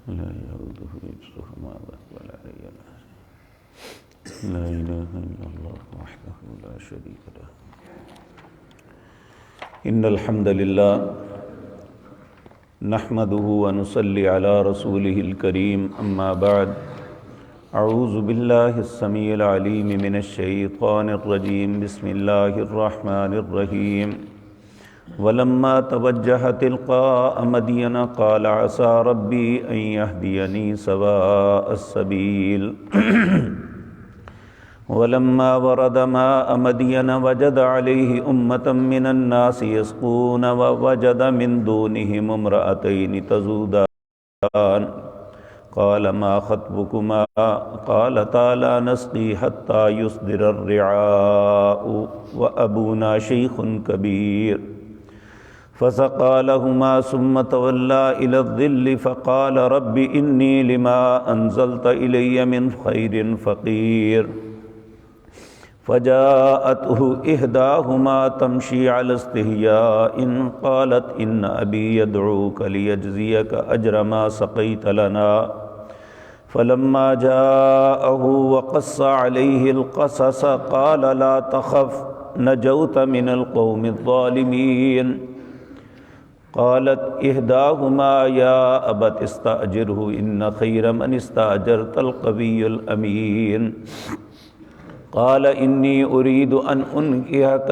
لا يؤوده حفظهما وهو العلي العظيم. لا إله إلا الله وحده لا شريك له. إن الحمد لله نحمده ونصلي على رسوله الكريم. أما بعد، أعوذ بالله السميع العليم من الشيطان الرجيم. بسم الله الرحمن الرحيم. ولما توجه تلقاء مدين قال عسى ربي أن يهديني سواء السبيل. ولما ورد ماء مدين وجد عليه أمة من الناس يسقون ووجد من دونهم امرأتين تذودان قال ما خطبكما قالتا لا نسقي حتى يصدر الرعاء وأبونا شيخ كبير فسقى لهما ثم تولى إلى الظل فقال رب إني لما أنزلت إلي من خير فقير. فجاءته إحداهما تمشي على استحياء قالت إن أبي يدعوك ليجزيك أجر ما سقيت لنا. فلما جاءه وقص عليه القصص قال لا تخف نجوت من القوم الظالمين. قالت إحداهما يا أبت استأجره إن خير من استأجرت القوي الأمين. قال إني أريد أن أنكحك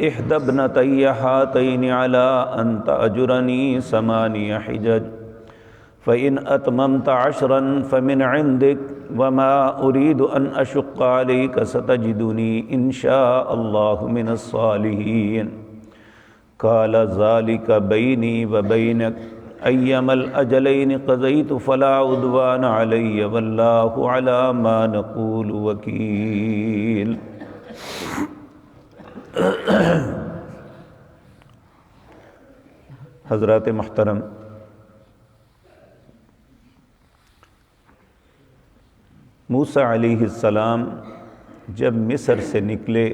إحدى ابنتي هاتين على أن تأجرني 8 حجج فإن أتممت 10 فمن عندك وما أريد أن أشق عليك ستجدني إن شاء الله من الصالحين. قال ذلك بيني وبينك أيما الأجلين قضيت فلا عدوان علي والله على ما نقول وكيل. حضرات محترم، موسیٰ علیہ السلام جب مصر سے نکلے،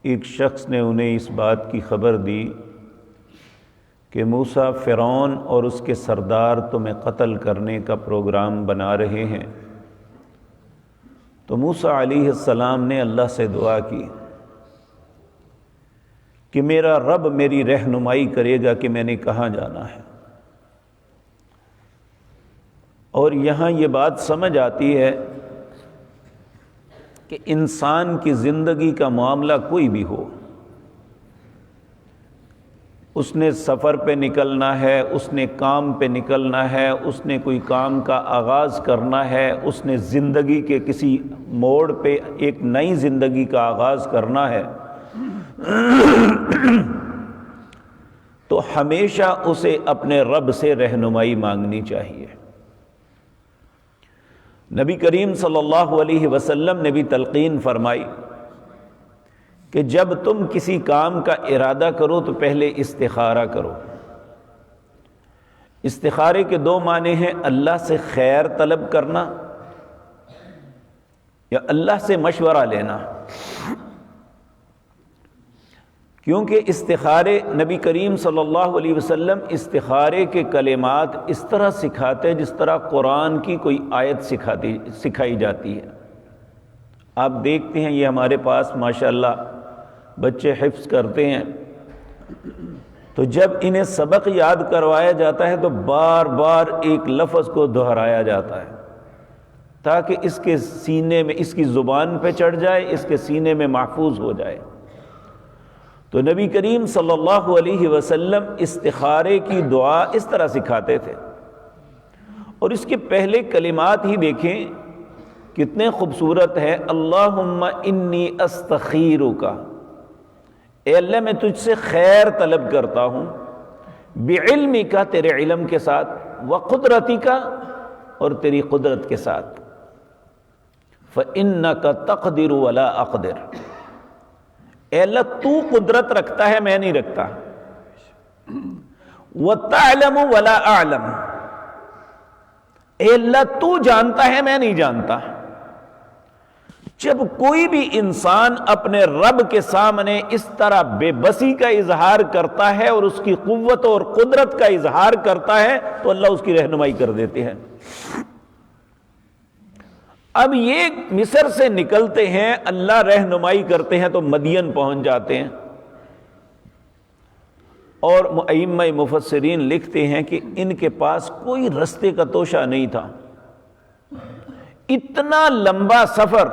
ایک شخص نے انہیں اس بات کی خبر دی کہ موسیٰ فرعون اور اس کے سردار تمہیں قتل کرنے کا پروگرام بنا رہے ہیں. تو موسیٰ علیہ السلام نے اللہ سے دعا کی کہ میرا رب میری رہنمائی کرے گا کہ میں نے کہاں جانا ہے. اور یہاں یہ بات سمجھ آتی ہے کہ انسان کی زندگی کا معاملہ کوئی بھی ہو، اس نے سفر پہ نکلنا ہے، اس نے کام پہ نکلنا ہے، اس نے کوئی کام کا آغاز کرنا ہے، اس نے زندگی کے کسی موڑ پہ ایک نئی زندگی کا آغاز کرنا ہے، تو ہمیشہ اسے اپنے رب سے رہنمائی مانگنی چاہیے. نبی کریم صلی اللہ علیہ وسلم نے بھی تلقین فرمائی کہ جب تم کسی کام کا ارادہ کرو تو پہلے استخارہ کرو. استخارے کے 2 معنی ہیں، اللہ سے خیر طلب کرنا یا اللہ سے مشورہ لینا. کیونکہ استخارے نبی کریم صلی اللہ علیہ وسلم استخارے کے کلمات اس طرح سکھاتے جس طرح قرآن کی کوئی آیت سکھائی جاتی ہے. آپ دیکھتے ہیں یہ ہمارے پاس ماشاءاللہ بچے حفظ کرتے ہیں، تو جب انہیں سبق یاد کروایا جاتا ہے تو بار بار ایک لفظ کو دہرایا جاتا ہے تاکہ اس کے سینے میں، اس کی زبان پہ چڑھ جائے، اس کے سینے میں محفوظ ہو جائے. تو نبی کریم صلی اللہ علیہ وسلم استخارے کی دعا اس طرح سکھاتے تھے. اور اس کے پہلے کلمات ہی دیکھیں کتنے خوبصورت ہے. اللہم انی استخیرک، اے اللہ میں تجھ سے خیر طلب کرتا ہوں، بعلمک تیرے علم کے ساتھ، وقدرتک اور تیری قدرت کے ساتھ، فإنک تقدر ولا اقدر، اے اللہ تو قدرت رکھتا ہے میں نہیں رکھتا، وتعلم ولا اعلم، اے اللہ تو جانتا ہے میں نہیں جانتا، جب کوئی بھی انسان اپنے رب کے سامنے اس طرح بے بسی کا اظہار کرتا ہے اور اس کی قوت اور قدرت کا اظہار کرتا ہے تو اللہ اس کی رہنمائی کر دیتے ہیں۔ اب یہ مصر سے نکلتے ہیں، اللہ رہنمائی کرتے ہیں تو مدین پہنچ جاتے ہیں، اور ائمہ مفسرین لکھتے ہیں کہ ان کے پاس کوئی رستے کا توشہ نہیں تھا، اتنا لمبا سفر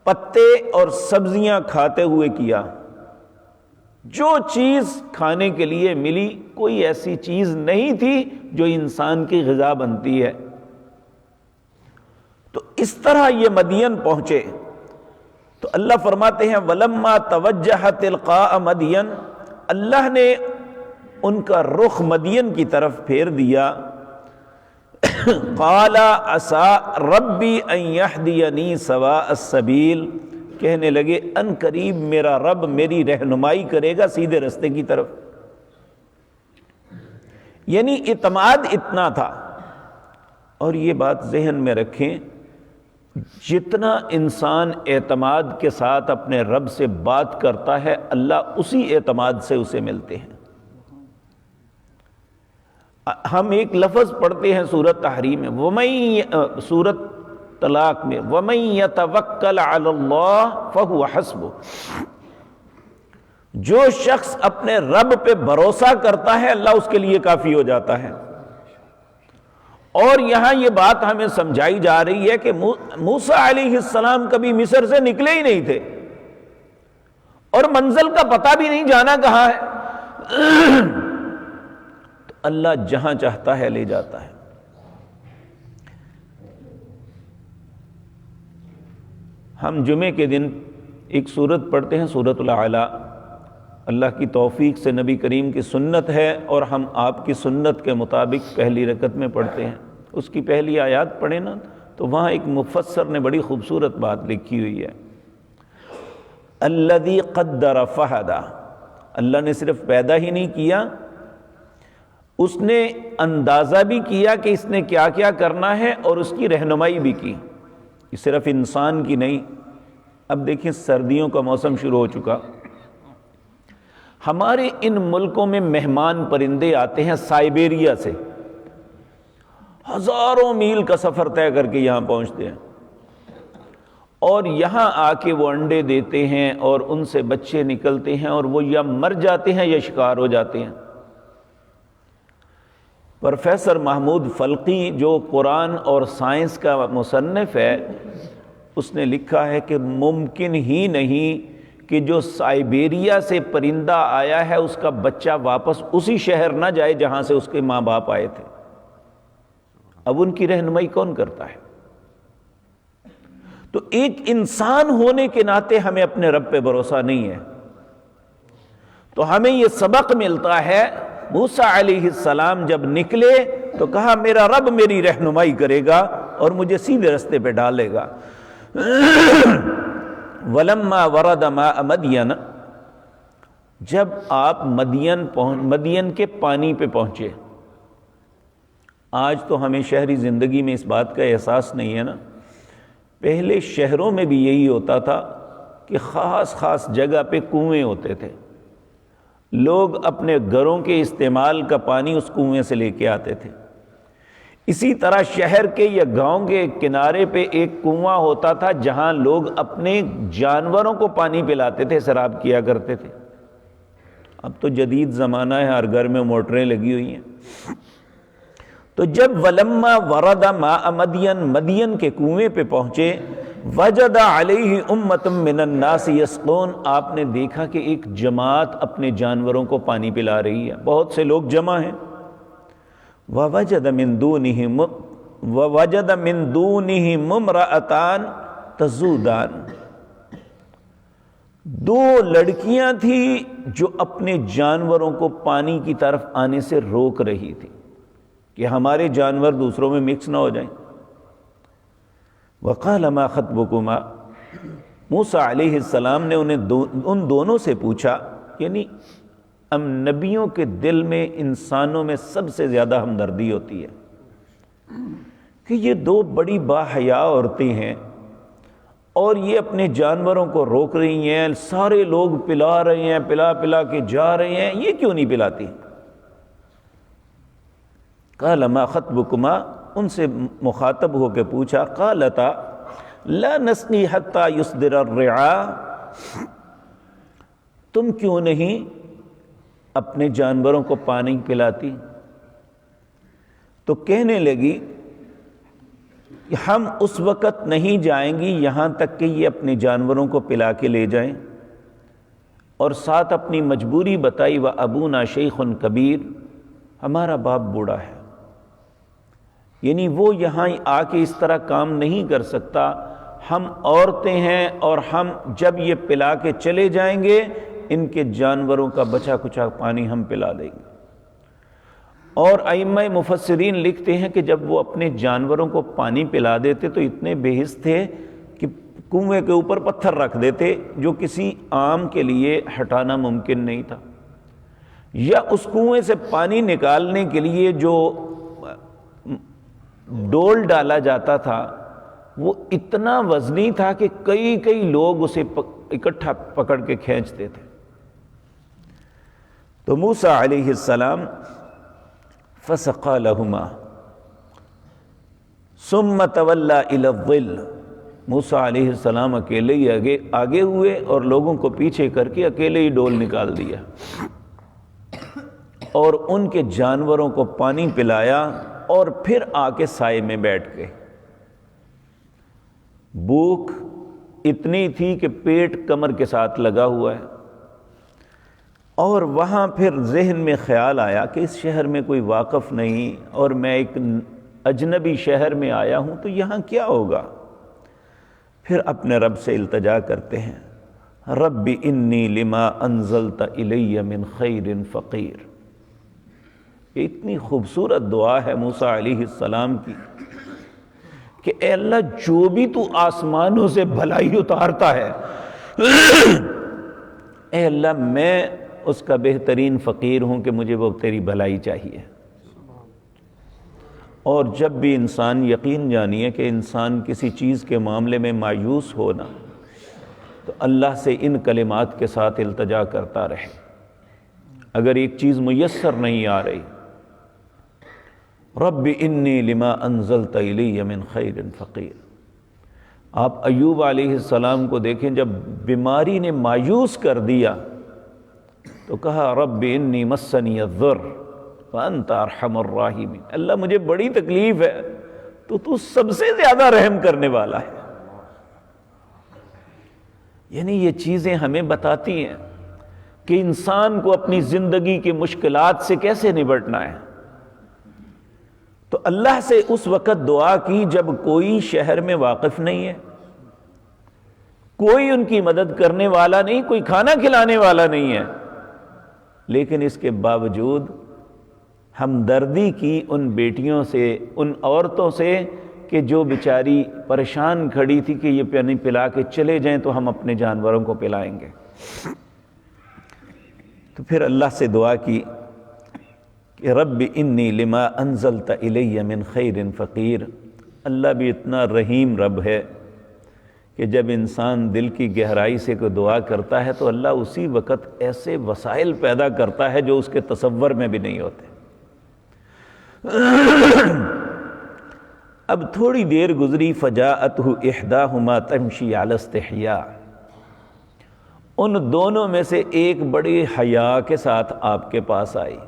پتے اور سبزیاں کھاتے ہوئے کیا، جو چیز کھانے کے لیے ملی کوئی ایسی چیز نہیں تھی جو انسان کی غذا بنتی ہے۔ تو اس طرح یہ مدین پہنچے تو اللہ فرماتے ہیں وَلَمَّا تَوَجَّهَ تِلْقَاءَ مَدْيَنَ، اللہ نے ان کا رخ مدین کی طرف پھیر دیا۔ قَالَ عَسَىٰ رَبِّي أَن يَهْدِيَنِي سَوَاءَ السَّبِيلِ، کہنے لگے ان قریب میرا رب میری رہنمائی کرے گا سیدھے رستے کی طرف۔ یعنی اعتماد اتنا تھا، اور یہ بات ذہن میں رکھیں، جتنا انسان اعتماد کے ساتھ اپنے رب سے بات کرتا ہے اللہ اسی اعتماد سے اسے ملتے ہیں۔ ہم ایک لفظ پڑھتے ہیں سورۃ تحریم میں، سورۃ طلاق میں، وَمَن يَتَوَكَّلْ عَلَى اللَّهِ فَهُوَ حَسْبُهُ، جو شخص اپنے رب پہ بھروسہ کرتا ہے اللہ اس کے لیے کافی ہو جاتا ہے۔ اور یہاں یہ بات ہمیں سمجھائی جا رہی ہے کہ موسیٰ علیہ السلام کبھی مصر سے نکلے ہی نہیں تھے، اور منزل کا پتہ بھی نہیں جانا کہاں ہے، تو اللہ جہاں چاہتا ہے لے جاتا ہے۔ ہم جمعے کے دن ایک سورت پڑھتے ہیں سورۃ الاعلیٰ، اللہ کی توفیق سے نبی کریم کی سنت ہے اور ہم آپ کی سنت کے مطابق پہلی رکعت میں پڑھتے ہیں۔ اس کی پہلی آیات پڑھیں نا تو وہاں ایک مفسر نے بڑی خوبصورت بات لکھی ہوئی ہے، الذی قدر فہدی، اللہ نے صرف پیدا ہی نہیں کیا، اس نے اندازہ بھی کیا کہ اس نے کیا کیا کرنا ہے اور اس کی رہنمائی بھی کی، یہ صرف انسان کی نہیں۔ اب دیکھیں سردیوں کا موسم شروع ہو چکا، ہمارے ان ملکوں میں مہمان پرندے آتے ہیں سائبیریا سے، ہزاروں میل کا سفر طے کر کے یہاں پہنچتے ہیں، اور یہاں آ کے وہ انڈے دیتے ہیں اور ان سے بچے نکلتے ہیں، اور وہ یا مر جاتے ہیں یا شکار ہو جاتے ہیں۔ پروفیسر محمود فلقی جو قرآن اور سائنس کا مصنف ہے، اس نے لکھا ہے کہ ممکن ہی نہیں کہ جو سائبیریا سے پرندہ آیا ہے اس کا بچہ واپس اسی شہر نہ جائے جہاں سے اس کے ماں باپ آئے تھے۔ اب ان کی رہنمائی کون کرتا ہے؟ تو ایک انسان ہونے کے ناطے ہمیں اپنے رب پہ بھروسہ نہیں ہے، تو ہمیں یہ سبق ملتا ہے۔ موسیٰ علیہ السلام جب نکلے تو کہا میرا رب میری رہنمائی کرے گا اور مجھے سیدھے رستے پہ ڈالے گا۔ وَلَمَّا وَرَدَ مَاءَ مَدْيَنَ، جب آپ مدین کے پانی پہ پہنچے۔ آج تو ہمیں شہری زندگی میں اس بات کا احساس نہیں ہے نا، پہلے شہروں میں بھی یہی ہوتا تھا کہ خاص خاص جگہ پہ کنویں ہوتے تھے، لوگ اپنے گھروں کے استعمال کا پانی اس کنویں سے لے کے آتے تھے۔ اسی طرح شہر کے یا گاؤں کے کنارے پہ ایک کنواں ہوتا تھا جہاں لوگ اپنے جانوروں کو پانی پلاتے تھے، سیراب کیا کرتے تھے۔ اب تو جدید زمانہ ہے، ہر گھر میں موٹریں لگی ہوئی ہیں۔ تو جب وَلَمَّا وَرَدَ مَاءَ مَدْيَنَ، مدین کے کنویں پہ پہنچے، وَجَدَ عَلَيْهِ أُمَّةٌ مِّنَ النَّاسِ يَسْقُونَ، آپ نے دیکھا کہ ایک جماعت اپنے جانوروں کو پانی پلا رہی ہے، بہت سے لوگ جمع ہیں۔ وَوَجَدَ مِن دُونِهِمْ امْرَأَتَانِ تَذُودَانِ، دو لڑکیاں تھیں جو اپنے جانوروں کو پانی کی طرف آنے سے روک رہی تھی کہ ہمارے جانور دوسروں میں مکس نہ ہو جائیں۔ وَقَالَ مَا خَطْبُكُمَا، موسیٰ علیہ السلام نے ان دونوں سے پوچھا، یعنی ہم نبیوں کے دل میں انسانوں میں سب سے زیادہ ہمدردی ہوتی ہے کہ یہ دو بڑی باحیا عورتیں ہیں، اور یہ اپنے جانوروں کو روک رہی ہیں، سارے لوگ پلا رہے ہیں، پلا پلا کے جا رہے ہیں، یہ کیوں نہیں پلاتی؟ قال ما خطبکما، ان سے مخاطب ہو کے پوچھا، قالتا لا نسقی حتی یصدر الرعاء، تم کیوں نہیں اپنے جانوروں کو پانی پلاتی؟ تو کہنے لگی کہ ہم اس وقت نہیں جائیں گی یہاں تک کہ یہ اپنے جانوروں کو پلا کے لے جائیں، اور ساتھ اپنی مجبوری بتائی، وَأَبُونَا شَيْخٌ کبیر، ہمارا باپ بوڑھا ہے، یعنی وہ یہاں آ کے اس طرح کام نہیں کر سکتا، ہم عورتیں ہیں اور ہم جب یہ پلا کے چلے جائیں گے ان کے جانوروں کا بچا کچا پانی ہم پلا دیں گے۔ اور ائمہ مفسرین لکھتے ہیں کہ جب وہ اپنے جانوروں کو پانی پلا دیتے تو اتنے بے حس تھے کہ کنویں کے اوپر پتھر رکھ دیتے، جو کسی عام کے لیے ہٹانا ممکن نہیں تھا، یا اس کنویں سے پانی نکالنے کے لیے جو ڈول ڈالا جاتا تھا وہ اتنا وزنی تھا کہ کئی کئی لوگ اسے اکٹھا پکڑ کے کھینچتے تھے۔ تو موسیٰ علیہ السلام فسقى لهما ثم تولى الى الظل، موسیٰ علیہ السلام اکیلے ہی آگے ہوئے اور لوگوں کو پیچھے کر کے اکیلے ہی ڈول نکال دیا اور ان کے جانوروں کو پانی پلایا، اور پھر آ کے سائے میں بیٹھ گئے۔ بھوک اتنی تھی کہ پیٹ کمر کے ساتھ لگا ہوا ہے، اور وہاں پھر ذہن میں خیال آیا کہ اس شہر میں کوئی واقف نہیں اور میں ایک اجنبی شہر میں آیا ہوں تو یہاں کیا ہوگا۔ پھر اپنے رب سے التجا کرتے ہیں، رب انی لما انزلت الی من خیر فقیر۔ یہ اتنی خوبصورت دعا ہے موسیٰ علیہ السلام کی کہ اے اللہ جو بھی تو آسمانوں سے بھلائی اتارتا ہے اے اللہ میں اس کا بہترین فقیر ہوں کہ مجھے وہ تیری بھلائی چاہیے۔ اور جب بھی انسان یقین جانیے کہ انسان کسی چیز کے معاملے میں مایوس ہونا تو اللہ سے ان کلمات کے ساتھ التجا کرتا رہے۔ اگر ایک چیز میسر نہیں آ رہی، رب انی لما انزلت الی من خیر فقیر۔ آپ ایوب علیہ السلام کو دیکھیں، جب بیماری نے مایوس کر دیا تو کہا رب انی مسنی الضر وانت ارحم الراحمین، اللہ مجھے بڑی تکلیف ہے تو سب سے زیادہ رحم کرنے والا ہے۔ یعنی یہ چیزیں ہمیں بتاتی ہیں کہ انسان کو اپنی زندگی کی مشکلات سے کیسے نبٹنا ہے۔ تو اللہ سے اس وقت دعا کی جب کوئی شہر میں واقف نہیں ہے، کوئی ان کی مدد کرنے والا نہیں، کوئی کھانا کھلانے والا نہیں ہے، لیکن اس کے باوجود ہمدردی کی ان بیٹیوں سے، ان عورتوں سے کہ جو بیچاری پریشان کھڑی تھی کہ یہ پانی پلا کے چلے جائیں تو ہم اپنے جانوروں کو پلائیں گے۔ تو پھر اللہ سے دعا کی کہ رب انی لما انزلت الی من خیر فقیر۔ اللہ بھی اتنا رحیم رب ہے کہ جب انسان دل کی گہرائی سے کوئی دعا کرتا ہے تو اللہ اسی وقت ایسے وسائل پیدا کرتا ہے جو اس کے تصور میں بھی نہیں ہوتے۔ اب تھوڑی دیر گزری، فجاءتہ احداہما تمشی علی استحیاء، ان دونوں میں سے ایک بڑی حیا کے ساتھ آپ کے پاس آئی۔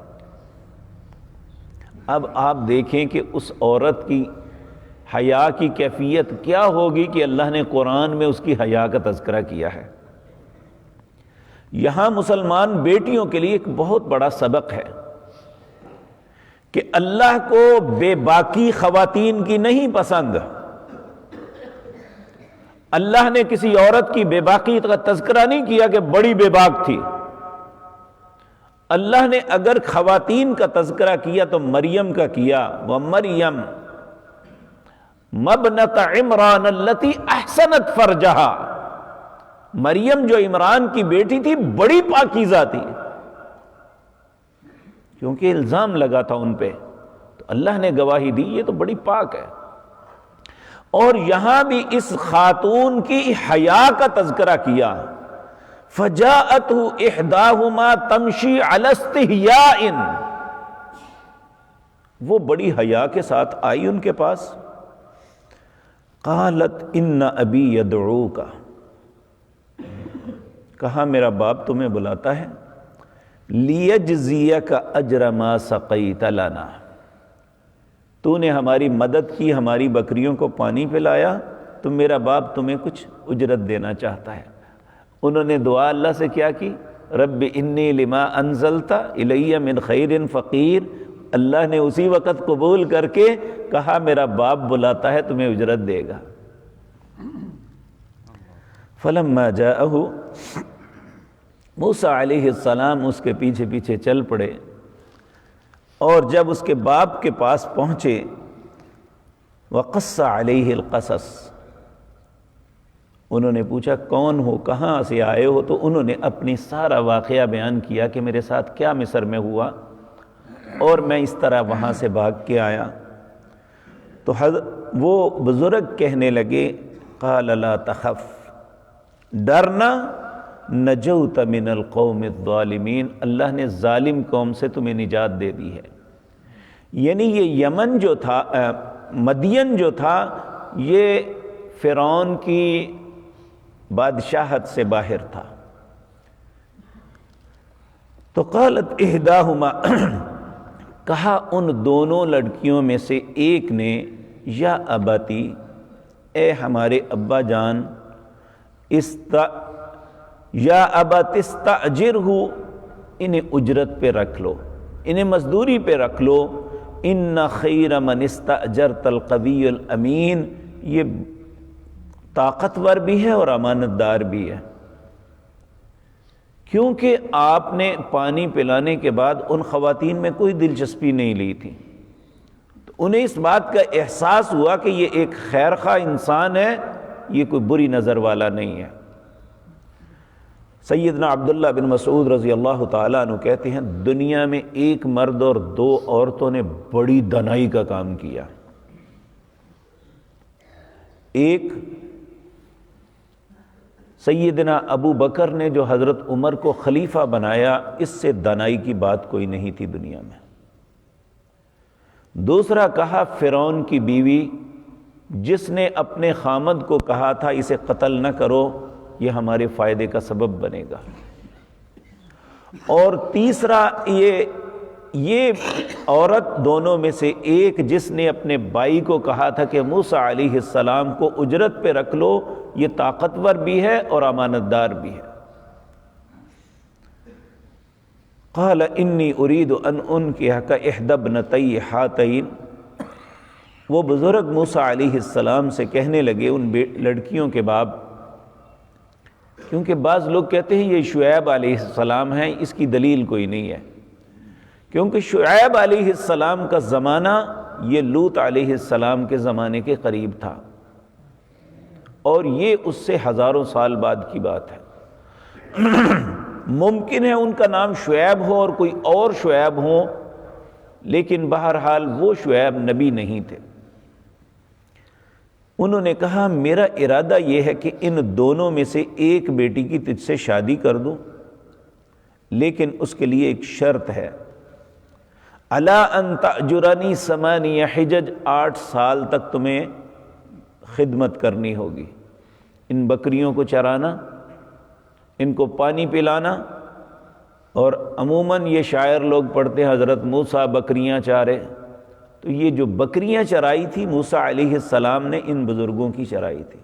اب آپ دیکھیں کہ اس عورت کی حیا کی کیفیت کیا ہوگی کہ اللہ نے قرآن میں اس کی حیا کا تذکرہ کیا ہے۔ یہاں مسلمان بیٹیوں کے لیے ایک بہت بڑا سبق ہے کہ اللہ کو بے باکی خواتین کی نہیں پسند۔ اللہ نے کسی عورت کی بے باکی کا تذکرہ نہیں کیا کہ بڑی بے باک تھی۔ اللہ نے اگر خواتین کا تذکرہ کیا تو مریم کا کیا، وَمَرْيَمْ مَبْنَةَ عِمْرَانَ الَّتِي أَحْسَنَتْ فَرْجَهَا، مریم جو عمران کی بیٹی تھی بڑی پاکیزہ تھی، کیونکہ الزام لگا تھا ان پہ، تو اللہ نے گواہی دی یہ تو بڑی پاک ہے۔ اور یہاں بھی اس خاتون کی حیا کا تذکرہ کیا، فجاءته احداهما تمشی علی استحیاء، وہ بڑی حیا کے ساتھ آئی ان کے پاس، قالت ان ابی یدعوک، کہا میرا باپ تمہیں بلاتا ہے، لیجزیک اجر ما سقیت لنا، تو نے ہماری مدد کی، ہماری بکریوں کو پانی پلایا، تو میرا باپ تمہیں کچھ اجرت دینا چاہتا ہے۔ انہوں نے دعا اللہ سے کیا کی، رب انی لما انزلت الی من خیر فقیر، اللہ نے اسی وقت قبول کر کے کہا میرا باپ بلاتا ہے تمہیں اجرت دے گا۔ فلما جاءہ، موسیٰ علیہ السلام اس کے پیچھے پیچھے چل پڑے، اور جب اس کے باپ کے پاس پہنچے، وقص علیہ القصص، انہوں نے پوچھا کون ہو، کہاں سے آئے ہو، تو انہوں نے اپنی سارا واقعہ بیان کیا کہ میرے ساتھ کیا مصر میں ہوا اور میں اس طرح وہاں سے بھاگ کے آیا۔ تو وہ بزرگ کہنے لگے، قال لا تخف، ڈرنا، نجوت من القوم الظالمین، اللہ نے ظالم قوم سے تمہیں نجات دے دی ہے۔ یعنی یہ یمن جو تھا، مدین جو تھا، یہ فرعون کی بادشاہت سے باہر تھا۔ تو قالت احداہما، کہا ان دونوں لڑکیوں میں سے ایک نے، یا اباتی، اے ہمارے ابا جان، یا ابت استاجرہ، انہیں اجرت پہ رکھ لو، انہیں مزدوری پہ رکھ لو، ان خیر من استاجرت القوی الامین، یہ طاقتور بھی ہے اور امانت دار بھی ہے۔ کیونکہ آپ نے پانی پلانے کے بعد ان خواتین میں کوئی دلچسپی نہیں لی تھی، تو انہیں اس بات کا احساس ہوا کہ یہ ایک خیر خواہ انسان ہے، یہ کوئی بری نظر والا نہیں ہے۔ سیدنا عبداللہ بن مسعود رضی اللہ تعالیٰ عنہ کہتے ہیں، دنیا میں ایک مرد اور دو عورتوں نے بڑی دنائی کا کام کیا۔ ایک سیدنا ابو بکر نے جو حضرت عمر کو خلیفہ بنایا، اس سے دنائی کی بات کوئی نہیں تھی دنیا میں۔ دوسرا کہا فرعون کی بیوی، جس نے اپنے خامد کو کہا تھا اسے قتل نہ کرو، یہ ہمارے فائدے کا سبب بنے گا۔ اور تیسرا یہ عورت دونوں میں سے ایک، جس نے اپنے بھائی کو کہا تھا کہ موسیٰ علیہ السلام کو اجرت پہ رکھ لو، یہ طاقتور بھی ہے اور امانت دار بھی ہے۔ قال انی ارید ان انکحک احدی ابنتی ہاتین، وہ بزرگ موسیٰ علیہ السلام سے کہنے لگے ان لڑکیوں کے باپ، کیونکہ بعض لوگ کہتے ہیں یہ شعیب علیہ السلام ہیں، اس کی دلیل کوئی نہیں ہے، کیونکہ شعیب علیہ السلام کا زمانہ یہ لوط علیہ السلام کے زمانے کے قریب تھا، اور یہ اس سے ہزاروں سال بعد کی بات ہے۔ ممکن ہے ان کا نام شعیب ہو اور کوئی اور شعیب ہو، لیکن بہرحال وہ شعیب نبی نہیں تھے۔ انہوں نے کہا میرا ارادہ یہ ہے کہ ان دونوں میں سے ایک بیٹی کی تجھ سے شادی کر دوں، لیکن اس کے لیے ایک شرط ہے، الا ان تأجرنی 8 حجج، 8 سال تک تمہیں خدمت کرنی ہوگی، ان بکریوں کو چرانا، ان کو پانی پلانا، اور عموماً یہ شاعر لوگ پڑھتے ہیں حضرت موسیٰ بکریاں چارے، تو یہ جو بکریاں چرائی تھی موسیٰ علیہ السلام نے ان بزرگوں کی چرائی تھی،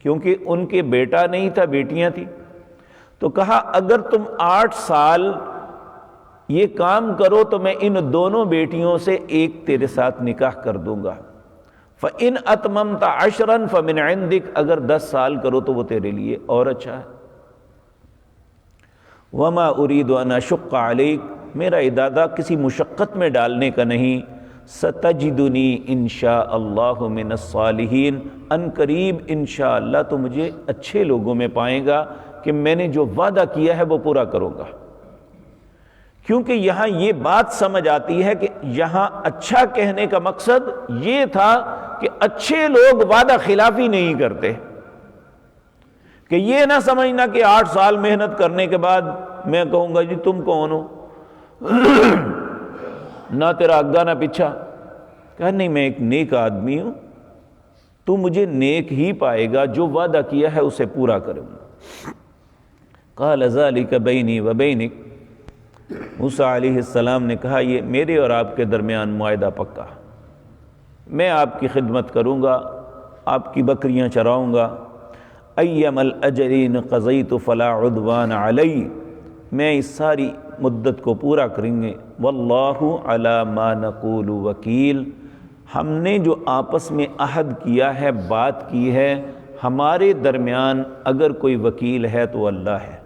کیونکہ ان کے بیٹا نہیں تھا، بیٹیاں تھیں۔ تو کہا اگر تم 8 سال یہ کام کرو تو میں ان دونوں بیٹیوں سے ایک تیرے ساتھ نکاح کر دوں گا، فَإِنْ أَتْمَمْتَ عَشْرًا فَمِنْ عِنْدِكَ، اگر 10 سال کرو تو وہ تیرے لیے اور اچھا ہے۔ وَمَا أُرِيدُ أَنْ أَشُقَّ عَلَيْكَ، میرا ارادہ کسی مشقت میں ڈالنے کا نہیں، سَتَجِدُنِي إِنْ شَاءَ اللَّهُ مِنَ الصَّالِحِينَ، ان قریب انشاءاللہ تو مجھے اچھے لوگوں میں پائیں گا کہ میں نے جو وعدہ کیا ہے وہ پورا کروں گا۔ کیونکہ یہاں یہ بات سمجھ آتی ہے کہ یہاں اچھا کہنے کا مقصد یہ تھا کہ اچھے لوگ وعدہ خلافی نہیں کرتے، کہ یہ نہ سمجھنا کہ 8 سال محنت کرنے کے بعد میں کہوں گا جی تم کون ہو، نہ تیرا آگا نہ پیچھا، کہا نہیں میں ایک نیک آدمی ہوں، تو مجھے نیک ہی پائے گا، جو وعدہ کیا ہے اسے پورا کروں گا۔ قال ذلک بینی و بینک، موسیٰ علیہ السلام نے کہا یہ میرے اور آپ کے درمیان معاہدہ پکا، میں آپ کی خدمت کروں گا، آپ کی بکریاں چراؤں گا، ایم الاجلین قضیت فلا عدوان علی، میں اس ساری مدت کو پورا کریں گے، واللہ علی ما نقول وکیل، ہم نے جو آپس میں عہد کیا ہے، بات کی ہے، ہمارے درمیان اگر کوئی وکیل ہے تو اللہ ہے،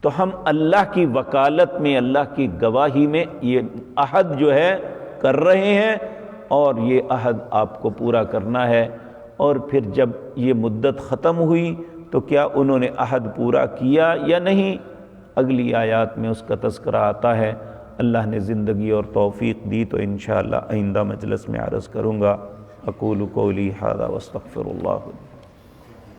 تو ہم اللہ کی وکالت میں، اللہ کی گواہی میں یہ عہد جو ہے کر رہے ہیں، اور یہ عہد آپ کو پورا کرنا ہے۔ اور پھر جب یہ مدت ختم ہوئی تو کیا انہوں نے عہد پورا کیا یا نہیں، اگلی آیات میں اس کا تذکرہ آتا ہے۔ اللہ نے زندگی اور توفیق دی تو انشاءاللہ آئندہ مجلس میں عرض کروں گا۔ اقول قولی ھذا واستغفر اللہ۔